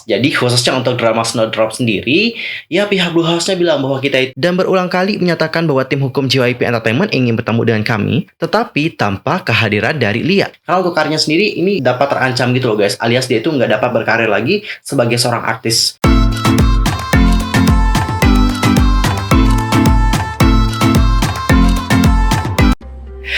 Jadi khususnya untuk drama Snowdrop sendiri, ya pihak Blue House-nya bilang bahwa kita dan berulang kali menyatakan bahwa tim hukum JYP Entertainment ingin bertemu dengan kami, tetapi tanpa kehadiran dari Lia. Karena untuk karirnya sendiri ini dapat terancam gitu loh guys, alias dia itu nggak dapat berkarir lagi sebagai seorang artis.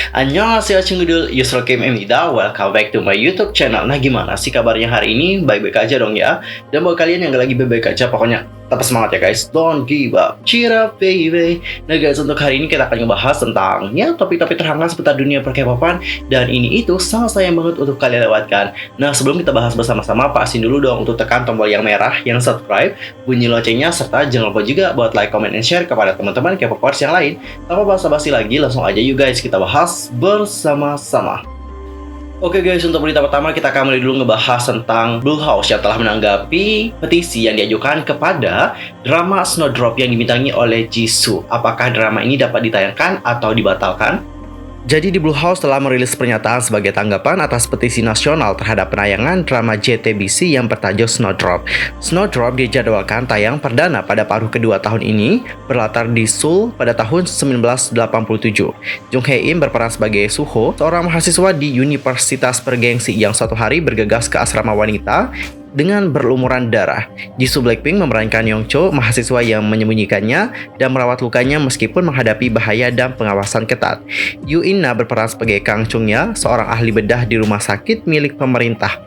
Annyeonghaseyo Chungdul, Yusro Kim Emida, welcome back to my YouTube channel. Nah gimana sih kabarnya hari ini? Baik-baik aja dong ya. Dan buat kalian yang gak lagi baik-baik aja, pokoknya tetap semangat ya guys. Don't give up, cheer up baby. Nah guys, untuk hari ini kita akan ngebahas tentang ya topik-topik terhangat seputar dunia per-K-popan. Dan ini itu sangat sayang banget untuk kalian lewatkan. Nah sebelum kita bahas bersama-sama, pastiin dulu dong untuk tekan tombol yang merah, yang subscribe, bunyi loncengnya, serta jangan lupa juga buat like, comment, and share kepada teman-teman K-popers yang lain. Tanpa basa-basi lagi, langsung aja yuk guys kita bahas bersama-sama. Oke guys, untuk berita pertama kita akan mulai dulu ngebahas tentang Blue House yang telah menanggapi petisi yang diajukan kepada drama Snowdrop yang dibintangi oleh Jisoo. Apakah drama ini dapat ditayangkan atau dibatalkan? Jadi di Blue House telah merilis pernyataan sebagai tanggapan atas petisi nasional terhadap penayangan drama JTBC yang bertajuk Snowdrop. Snowdrop dijadwalkan tayang perdana pada paruh kedua tahun ini, berlatar di Seoul pada tahun 1987. Jung Hae-in berperan sebagai Suho, seorang mahasiswa di universitas bergengsi yang suatu hari bergegas ke asrama wanita dengan berlumuran darah. Jisoo Blackpink memerankan Youngcho, mahasiswa yang menyembunyikannya dan merawat lukanya meskipun menghadapi bahaya dan pengawasan ketat. Yoo In-na berperan sebagai Kang Chung-ya, seorang ahli bedah di rumah sakit milik pemerintah.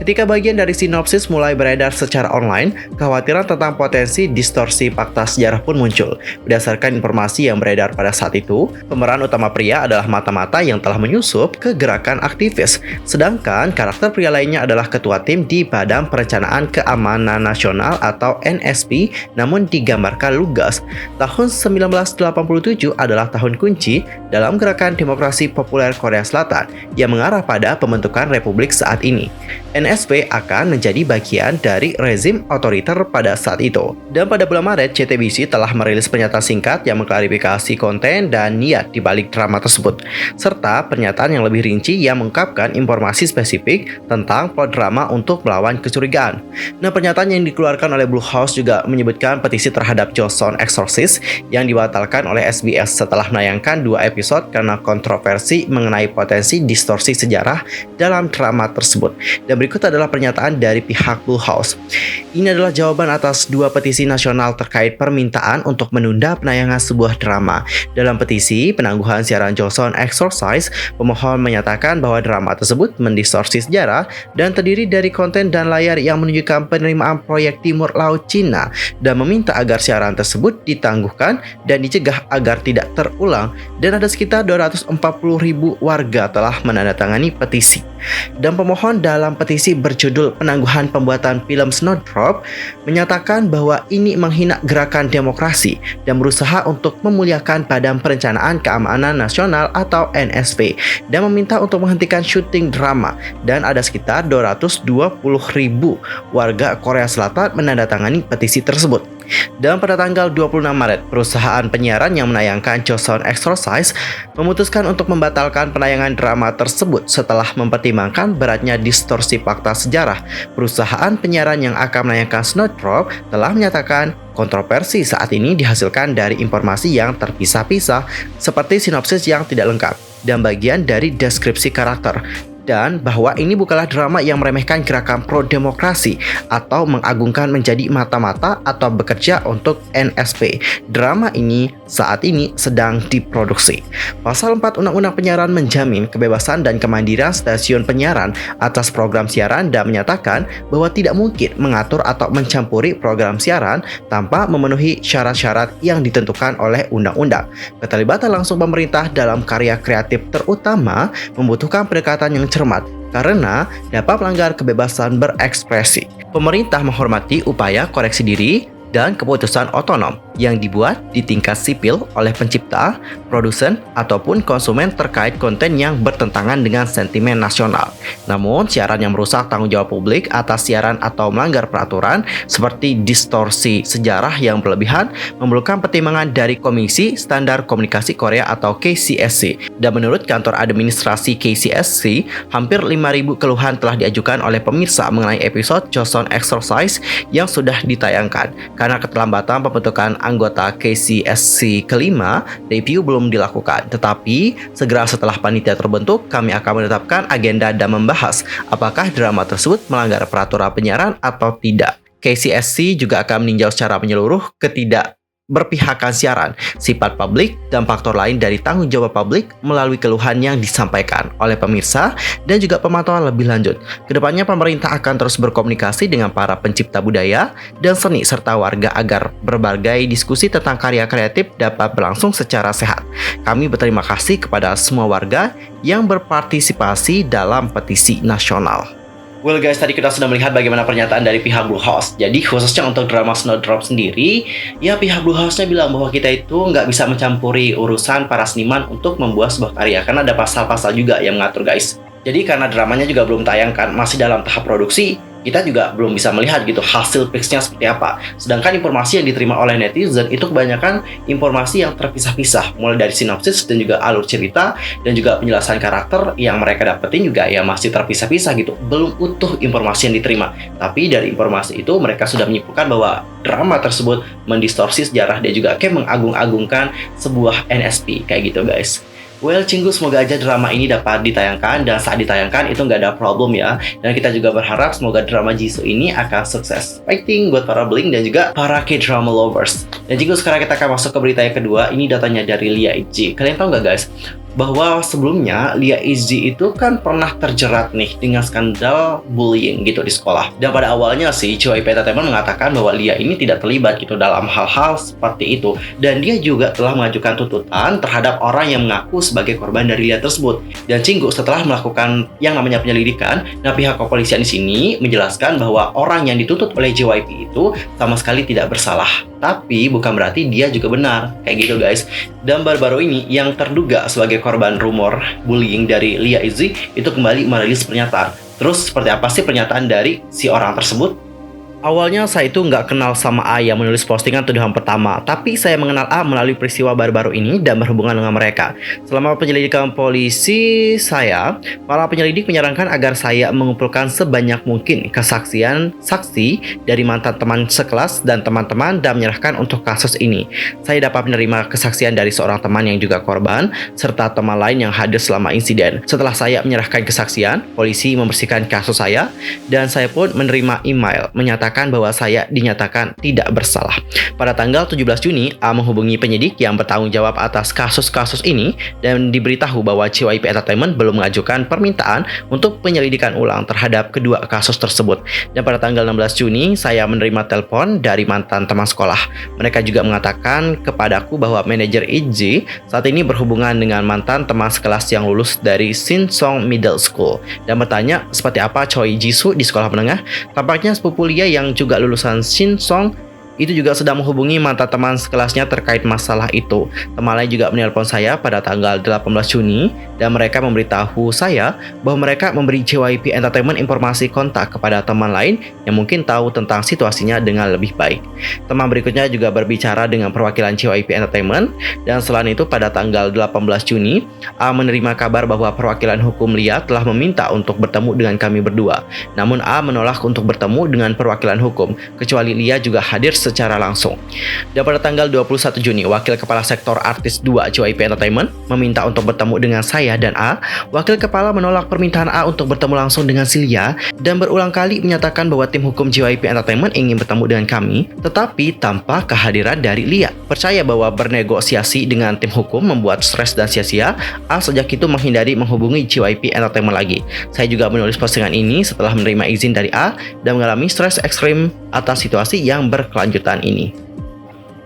Ketika bagian dari sinopsis mulai beredar secara online, kekhawatiran tentang potensi distorsi fakta sejarah pun muncul. Berdasarkan informasi yang beredar pada saat itu, pemeran utama pria adalah mata-mata yang telah menyusup ke gerakan aktivis, sedangkan karakter pria lainnya adalah ketua tim di Badan Perencanaan Keamanan Nasional atau NSP, namun digambarkan lugas. Tahun 1987 adalah tahun kunci dalam gerakan demokrasi populer Korea Selatan yang mengarah pada pembentukan republik saat ini. NSP akan menjadi bagian dari rezim otoriter pada saat itu. Dan pada bulan Maret, JTBC telah merilis pernyataan singkat yang mengklarifikasi konten dan niat di balik drama tersebut, serta pernyataan yang lebih rinci yang mengungkapkan informasi spesifik tentang plot drama untuk melawan kecurigaan. Nah, pernyataan yang dikeluarkan oleh Blue House juga menyebutkan petisi terhadap Joseon Exorcist yang dibatalkan oleh SBS setelah menayangkan 2 episode karena kontroversi mengenai potensi distorsi sejarah dalam drama tersebut. Dan berikut adalah pernyataan dari pihak Blue House. Ini adalah jawaban atas 2 petisi nasional terkait permintaan untuk menunda penayangan sebuah drama. Dalam petisi penangguhan siaran Joseon Exorcist, pemohon menyatakan bahwa drama tersebut mendistorsi sejarah dan terdiri dari konten dan layar yang menunjukkan penerimaan proyek Timur Laut Cina dan meminta agar siaran tersebut ditangguhkan dan dicegah agar tidak terulang. Dan ada sekitar 240.000 warga telah menandatangani petisi. Dan pemohon dalam petisi berjudul penangguhan pembuatan film Snowdrop menyatakan bahwa ini menghina gerakan demokrasi dan berusaha untuk memuliakan Badan Perencanaan Keamanan Nasional atau NSP dan meminta untuk menghentikan syuting drama. Dan ada sekitar 220.000 warga Korea Selatan menandatangani petisi tersebut. Dan pada tanggal 26 Maret, perusahaan penyiaran yang menayangkan Joseon Exorcist memutuskan untuk membatalkan penayangan drama tersebut setelah mempertimbangkan beratnya distorsi fakta sejarah. Perusahaan penyiaran yang akan menayangkan Snowdrop telah menyatakan kontroversi saat ini dihasilkan dari informasi yang terpisah-pisah seperti sinopsis yang tidak lengkap dan bagian dari deskripsi karakter, dan bahwa ini bukanlah drama yang meremehkan gerakan pro-demokrasi atau mengagungkan menjadi mata-mata atau bekerja untuk NSP. Drama ini saat ini sedang diproduksi. Pasal 4 Undang-Undang Penyiaran menjamin kebebasan dan kemandirian stasiun penyiaran atas program siaran dan menyatakan bahwa tidak mungkin mengatur atau mencampuri program siaran tanpa memenuhi syarat-syarat yang ditentukan oleh undang-undang. Keterlibatan langsung pemerintah dalam karya kreatif terutama membutuhkan pendekatan yang cermat karena dapat melanggar kebebasan berekspresi. Pemerintah menghormati upaya koreksi diri dan keputusan otonom. yang dibuat di tingkat sipil oleh pencipta, produsen, ataupun konsumen terkait konten yang bertentangan dengan sentimen nasional. Namun, siaran yang merusak tanggung jawab publik atas siaran atau melanggar peraturan seperti distorsi sejarah yang berlebihan memerlukan pertimbangan dari Komisi Standar Komunikasi Korea atau KCSC. Dan menurut kantor administrasi KCSC, hampir 5.000 keluhan telah diajukan oleh pemirsa mengenai episode Joseon Exercise yang sudah ditayangkan. Karena keterlambatan pembentukan anggota KCSC kelima, review belum dilakukan. Tetapi, segera setelah panitia terbentuk, kami akan menetapkan agenda dan membahas apakah drama tersebut melanggar peraturan penyiaran atau tidak. KCSC juga akan meninjau secara menyeluruh berpihakan siaran, sifat publik, dan faktor lain dari tanggung jawab publik melalui keluhan yang disampaikan oleh pemirsa dan juga pemantauan lebih lanjut. Kedepannya pemerintah akan terus berkomunikasi dengan para pencipta budaya dan seni serta warga agar berbagai diskusi tentang karya kreatif dapat berlangsung secara sehat. Kami berterima kasih kepada semua warga yang berpartisipasi dalam petisi nasional. Well guys, tadi kita sudah melihat bagaimana pernyataan dari pihak Bluehost. Jadi khususnya untuk drama Snowdrop sendiri, ya pihak Bluehost-nya bilang bahwa kita itu nggak bisa mencampuri urusan para seniman untuk membuat sebuah karya, karena ada pasal-pasal juga yang mengatur guys. Jadi karena dramanya juga belum tayang kan, masih dalam tahap produksi, kita juga belum bisa melihat gitu hasil fixnya seperti apa. Sedangkan informasi yang diterima oleh netizen itu kebanyakan informasi yang terpisah-pisah, mulai dari sinopsis dan juga alur cerita dan juga penjelasan karakter yang mereka dapetin juga ya masih terpisah-pisah gitu. Belum utuh informasi yang diterima. Tapi dari informasi itu mereka sudah menyimpulkan bahwa drama tersebut mendistorsi sejarah dan juga kayak mengagung-agungkan sebuah NSP kayak gitu guys. Well, Cinggu, semoga aja drama ini dapat ditayangkan, dan saat ditayangkan itu nggak ada problem ya. Dan kita juga berharap semoga drama Jisoo ini akan sukses. Fighting buat para Blink dan juga para K-drama lovers. Dan Cinggu, sekarang kita akan masuk ke berita yang kedua. Ini datanya dari Lia Izzy. Kalian tahu nggak guys, bahwa sebelumnya Lia Izzy itu kan pernah terjerat nih dengan skandal bullying gitu di sekolah. Dan pada awalnya sih JYP Entertainment mengatakan bahwa Lia ini tidak terlibat gitu dalam hal-hal seperti itu. Dan dia juga telah mengajukan tuntutan terhadap orang yang mengaku sebagai korban dari Lia tersebut. Dan Cinggu, setelah melakukan yang namanya penyelidikan, nah pihak kepolisian di sini menjelaskan bahwa orang yang dituntut oleh JYP itu sama sekali tidak bersalah. Tapi bukan berarti dia juga benar, kayak gitu guys. Dan baru-baru ini yang terduga sebagai korban rumor bullying dari Lia Izzy itu kembali merilis pernyataan. Terus seperti apa sih pernyataan dari si orang tersebut? Awalnya saya itu nggak kenal sama A yang menulis postingan tuduhan pertama, tapi saya mengenal A melalui peristiwa baru-baru ini dan berhubungan dengan mereka. Selama penyelidikan polisi para penyelidik menyarankan agar saya mengumpulkan sebanyak mungkin kesaksian saksi dari mantan teman sekelas dan teman-teman dan menyerahkan untuk kasus ini. Saya dapat menerima kesaksian dari seorang teman yang juga korban, serta teman lain yang hadir selama insiden. Setelah saya menyerahkan kesaksian, polisi membersihkan kasus saya, dan saya pun menerima email menyatakan bahwa saya dinyatakan tidak bersalah. Pada tanggal 17 Juni, A menghubungi penyidik yang bertanggung jawab atas kasus-kasus ini dan diberitahu bahwa JYP Entertainment belum mengajukan permintaan untuk penyelidikan ulang terhadap kedua kasus tersebut. Dan pada tanggal 16 Juni, saya menerima telepon dari mantan teman sekolah. Mereka juga mengatakan kepadaku bahwa manajer Izzy saat ini berhubungan dengan mantan teman sekelas yang lulus dari Sinsong Middle School dan bertanya seperti apa Choi Jisoo di sekolah menengah. Tampaknya sepupu Lia yang juga lulusan Sinsong itu juga sedang menghubungi mantan teman sekelasnya terkait masalah itu. Teman lain juga menelpon saya pada tanggal 18 Juni dan mereka memberitahu saya bahwa mereka memberi JYP Entertainment informasi kontak kepada teman lain yang mungkin tahu tentang situasinya dengan lebih baik. Teman berikutnya juga berbicara dengan perwakilan JYP Entertainment, dan selain itu pada tanggal 18 Juni, A menerima kabar bahwa perwakilan hukum Lia telah meminta untuk bertemu dengan kami berdua. Namun A menolak untuk bertemu dengan perwakilan hukum, kecuali Lia juga hadir secara langsung. Dan pada tanggal 21 Juni, Wakil Kepala Sektor Artis 2 JYP Entertainment meminta untuk bertemu dengan saya dan A. Wakil Kepala menolak permintaan A untuk bertemu langsung dengan Lia dan berulang kali menyatakan bahwa tim hukum JYP Entertainment ingin bertemu dengan kami, tetapi tanpa kehadiran dari Lia. Percaya bahwa bernegosiasi dengan tim hukum membuat stres dan sia-sia, A sejak itu menghindari menghubungi JYP Entertainment lagi. Saya juga menulis postingan ini setelah menerima izin dari A dan mengalami stres ekstrim atas situasi yang berkelanjutan ini.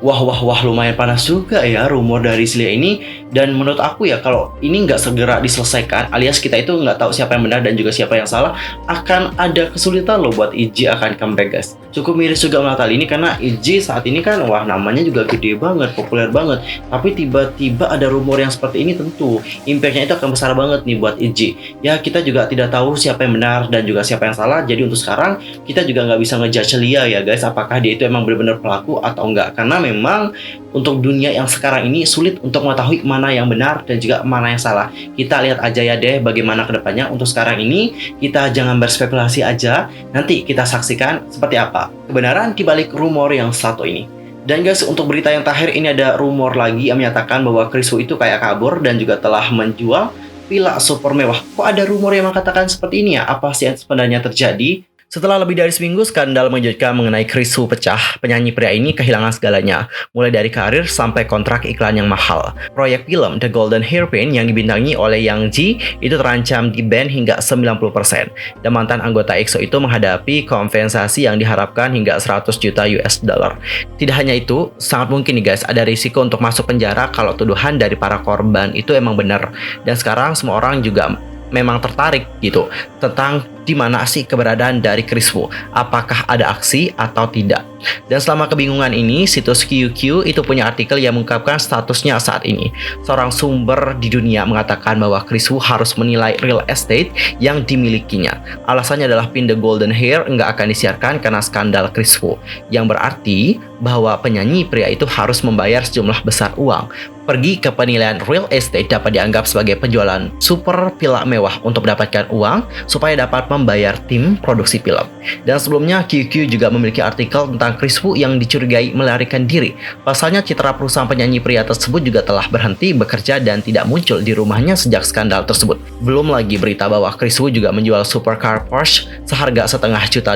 Wah, wah, wah, lumayan panas juga ya rumor dari Lia ini. Dan menurut aku ya, kalau ini nggak segera diselesaikan, alias kita itu nggak tahu siapa yang benar dan juga siapa yang salah, akan ada kesulitan loh buat IJ akan comeback, guys. Cukup miris juga melihat hal ini karena IJ saat ini kan, wah, namanya juga gede banget, populer banget. Tapi tiba-tiba ada rumor yang seperti ini, tentu impact-nya itu akan besar banget nih buat IJ. Ya, kita juga tidak tahu siapa yang benar dan juga siapa yang salah. Jadi untuk sekarang, kita juga nggak bisa ngejudge Lia ya, guys, apakah dia itu emang benar-benar pelaku atau enggak. Karena memang untuk dunia yang sekarang ini sulit untuk mengetahui mana yang benar dan juga mana yang salah. Kita lihat aja ya deh bagaimana kedepannya. Untuk sekarang ini kita jangan berspekulasi aja, nanti kita saksikan seperti apa kebenaran dibalik rumor yang satu ini. Dan guys, untuk berita yang terakhir ini ada rumor lagi yang menyatakan bahwa Chris Wu itu kayak kabur dan juga telah menjual villa super mewah. Kok ada rumor yang mengatakan seperti ini ya? Apa sih yang sebenarnya terjadi? Setelah lebih dari seminggu, skandal mengejutkan mengenai Chris Wu pecah, penyanyi pria ini kehilangan segalanya, mulai dari karir sampai kontrak iklan yang mahal. Proyek film The Golden Hairpin yang dibintangi oleh Yang Ji itu terancam di-ban hingga 90%. Dan mantan anggota EXO itu menghadapi kompensasi yang diharapkan hingga 100 juta US dollar. Tidak hanya itu, sangat mungkin nih guys, ada risiko untuk masuk penjara kalau tuduhan dari para korban itu emang benar. Dan sekarang semua orang juga memang tertarik gitu tentang di mana sih keberadaan dari Chris Wu, apakah ada aksi atau tidak. Dan selama kebingungan ini, situs QQ itu punya artikel yang mengungkapkan statusnya saat ini. Seorang sumber di dunia mengatakan bahwa Chris Wu harus menilai real estate yang dimilikinya. Alasannya adalah pin The Golden Hair nggak akan disiarkan karena skandal Chris Wu, yang berarti bahwa penyanyi pria itu harus membayar sejumlah besar uang. Pergi ke penilaian real estate dapat dianggap sebagai penjualan super villa mewah untuk mendapatkan uang supaya dapat membayar tim produksi film. Dan sebelumnya QQ juga memiliki artikel tentang Chris Wu yang dicurigai melarikan diri. Pasalnya citra perusahaan penyanyi pria tersebut juga telah berhenti bekerja dan tidak muncul di rumahnya sejak skandal tersebut. Belum lagi berita bahwa Chris Wu juga menjual supercar Porsche seharga $1,5 juta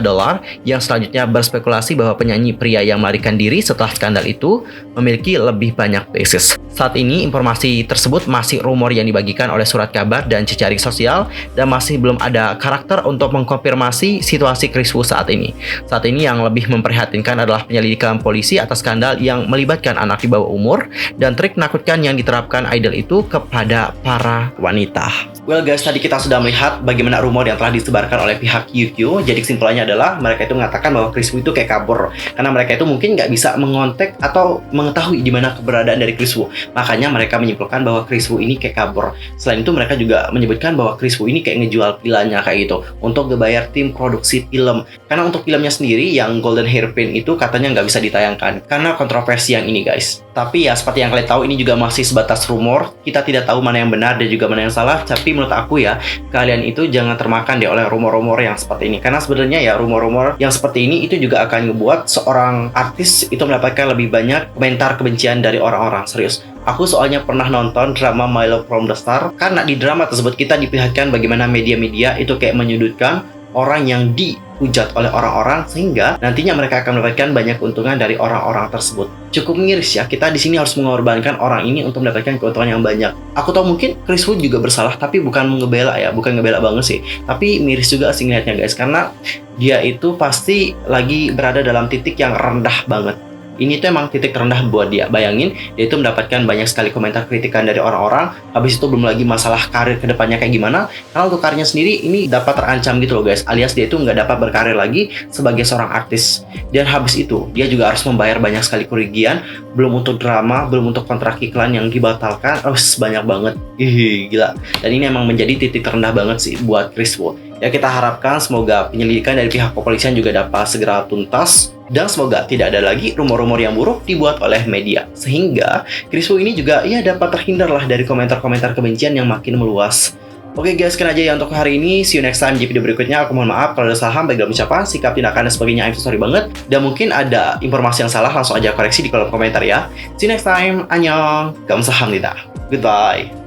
yang selanjutnya berspekulasi bahwa penyanyi pria yang melarikan diri setelah skandal itu memiliki lebih banyak basis. Saat ini informasi tersebut masih rumor yang dibagikan oleh surat kabar dan jejaring sosial dan masih belum ada karakter untuk mengkonfirmasi situasi Chris Wu saat ini. Saat ini yang lebih memprihatinkan adalah penyelidikan polisi atas skandal yang melibatkan anak di bawah umur dan trik menakutkan yang diterapkan idol itu kepada para wanita. Well guys, tadi kita sudah melihat bagaimana rumor yang telah disebarkan oleh pihak QQ. Jadi kesimpulannya adalah mereka itu mengatakan bahwa Chris Wu itu kayak kabur karena mereka itu mungkin nggak bisa mengontak atau mengetahui di mana keberadaan dari Chris Wu. Makanya mereka menyimpulkan bahwa Chris Wu ini kayak kabur. Selain itu mereka juga menyebutkan bahwa Chris Wu ini kayak ngejual villanya kayak gitu untuk ngebayar tim produksi film. Karena untuk filmnya sendiri yang Golden Hairpin itu katanya nggak bisa ditayangkan karena kontroversi yang ini guys. Tapi ya seperti yang kalian tahu ini juga masih sebatas rumor. Kita tidak tahu mana yang benar dan juga mana yang salah. Tapi menurut aku ya, kalian itu jangan termakan deh oleh rumor-rumor yang seperti ini. Karena sebenarnya ya rumor-rumor yang seperti ini itu juga akan ngebuat seorang artis itu mendapatkan lebih banyak komentar kebencian dari orang-orang. Serius. Aku soalnya pernah nonton drama My Love from the Star. Karena di drama tersebut kita diperlihatkan bagaimana media-media itu kayak menyudutkan orang yang dihujat oleh orang-orang sehingga nantinya mereka akan mendapatkan banyak keuntungan dari orang-orang tersebut. Cukup miris ya, kita di sini harus mengorbankan orang ini untuk mendapatkan keuntungan yang banyak. Aku tahu mungkin Chris Wu juga bersalah, tapi bukan ngebela ya, bukan ngebela banget sih. Tapi miris juga sih ngeliatnya guys, karena dia itu pasti lagi berada dalam titik yang rendah banget. Ini tuh emang titik rendah buat dia. Bayangin, dia itu mendapatkan banyak sekali komentar kritikan dari orang-orang. Habis itu belum lagi masalah karir kedepannya kayak gimana. Karena untuk karirnya sendiri ini dapat terancam gitu loh guys. Alias dia itu nggak dapat berkarir lagi sebagai seorang artis. Dan habis itu, dia juga harus membayar banyak sekali kerugian. Belum untuk drama, belum untuk kontrak iklan yang dibatalkan. Banyak banget. Gila. Dan ini emang menjadi titik terendah banget sih buat Chris Wu. Ya kita harapkan semoga penyelidikan dari pihak kepolisian juga dapat segera tuntas. Dan semoga tidak ada lagi rumor-rumor yang buruk dibuat oleh media. Sehingga Chris Wu ini juga ya dapat terhindar lah dari komentar-komentar kebencian yang makin meluas. Oke guys, sekian aja ya untuk hari ini. See you next time di video berikutnya. Aku mohon maaf kalau ada salah baik dalam ucapan, sikap, tindakan, dan sebagainya. I'm so sorry banget. Dan mungkin ada informasi yang salah, langsung aja koreksi di kolom komentar ya. See you next time. Annyeong. Kamsahamnida. Goodbye.